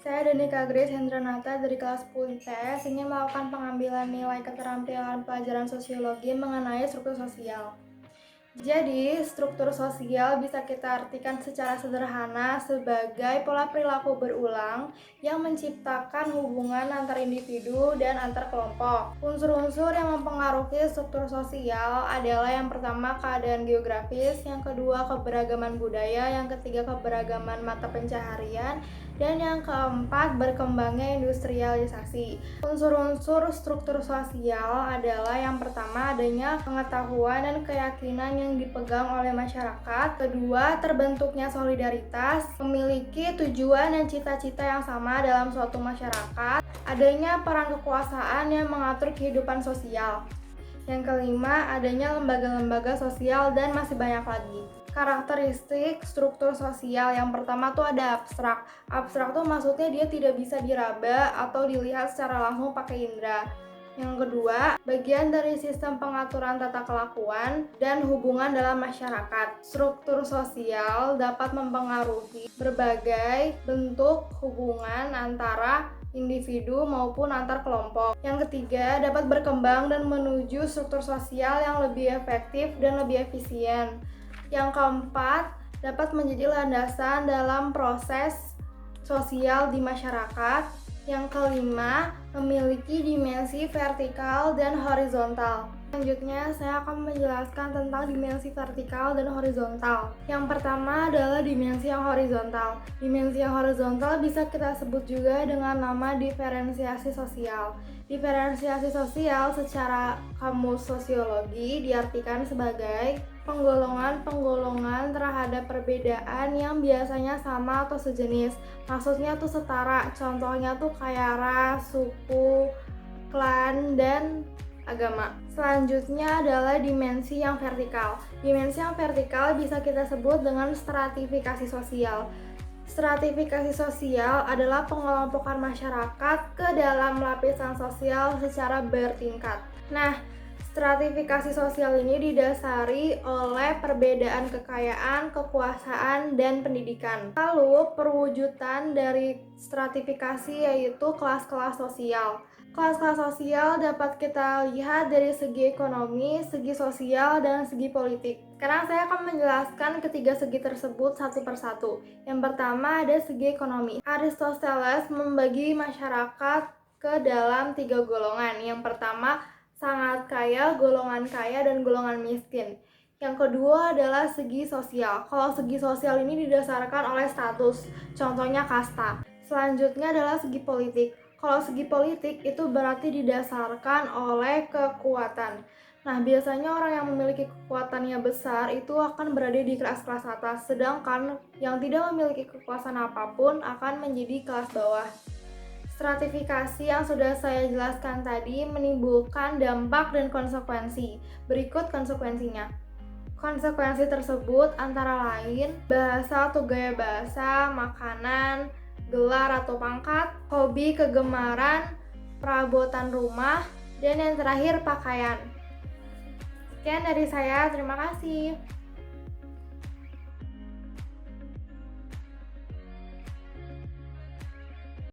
Saya Danika Grace Hendranata dari kelas 10 IPS ingin melakukan pengambilan nilai keterampilan pelajaran sosiologi mengenai struktur sosial. Jadi, struktur sosial bisa kita artikan secara sederhana sebagai pola perilaku berulang yang menciptakan hubungan antar individu dan antar kelompok. Unsur-unsur yang mempengaruhi struktur sosial adalah yang pertama keadaan geografis, yang kedua keberagaman budaya, yang ketiga keberagaman mata pencaharian, dan yang keempat berkembangnya industrialisasi. Unsur-unsur struktur sosial adalah yang pertama adanya pengetahuan dan keyakinan yang dipegang oleh masyarakat, kedua terbentuknya solidaritas, memiliki tujuan dan cita-cita yang sama dalam suatu masyarakat, adanya peran kekuasaan yang mengatur kehidupan sosial. Yang kelima, adanya lembaga-lembaga sosial dan masih banyak lagi. Karakteristik struktur sosial yang pertama tuh ada abstrak. Abstrak tuh maksudnya dia tidak bisa diraba atau dilihat secara langsung pakai indera. Yang kedua, bagian dari sistem pengaturan tata kelakuan dan hubungan dalam masyarakat. Struktur sosial dapat mempengaruhi berbagai bentuk hubungan antara individu maupun antar kelompok. Yang ketiga, dapat berkembang dan menuju struktur sosial yang lebih efektif dan lebih efisien. Yang keempat, dapat menjadi landasan dalam proses sosial di masyarakat. Yang kelima, memiliki dimensi vertikal dan horizontal. Selanjutnya, saya akan menjelaskan tentang dimensi vertikal dan horizontal. Yang pertama adalah dimensi yang horizontal. Dimensi yang horizontal bisa kita sebut juga dengan nama diferensiasi sosial. Diferensiasi sosial secara kamus sosiologi diartikan sebagai penggolongan-penggolongan terhadap perbedaan yang biasanya sama atau sejenis. Maksudnya tuh setara, contohnya tuh kayak ras, suku, klan, dan agama. Selanjutnya adalah dimensi yang vertikal. Dimensi yang vertikal bisa kita sebut dengan stratifikasi sosial. Stratifikasi sosial adalah pengelompokan masyarakat ke dalam lapisan sosial secara bertingkat. Nah, stratifikasi sosial ini didasari oleh perbedaan kekayaan, kekuasaan, dan pendidikan. Lalu, perwujudan dari stratifikasi yaitu kelas-kelas sosial. Kelas-kelas sosial dapat kita lihat dari segi ekonomi, segi sosial, dan segi politik. Sekarang saya akan menjelaskan ketiga segi tersebut satu persatu. Yang pertama ada segi ekonomi. Aristoteles membagi masyarakat ke dalam 3 golongan. Yang pertama sangat kaya, golongan kaya, dan golongan miskin. Yang kedua adalah segi sosial. Kalau segi sosial ini didasarkan oleh status, contohnya kasta. Selanjutnya adalah segi politik. Kalau segi politik itu berarti didasarkan oleh kekuatan. Nah, biasanya orang yang memiliki kekuatannya besar itu akan berada di kelas-kelas atas, sedangkan yang tidak memiliki kekuasaan apapun akan menjadi kelas bawah. Stratifikasi yang sudah saya jelaskan tadi menimbulkan dampak dan konsekuensi. Berikut konsekuensinya. Konsekuensi tersebut antara lain bahasa atau gaya bahasa, makanan, gelar atau pangkat, hobi, kegemaran, perabotan rumah, dan yang terakhir pakaian. Sekian dari saya, terima kasih.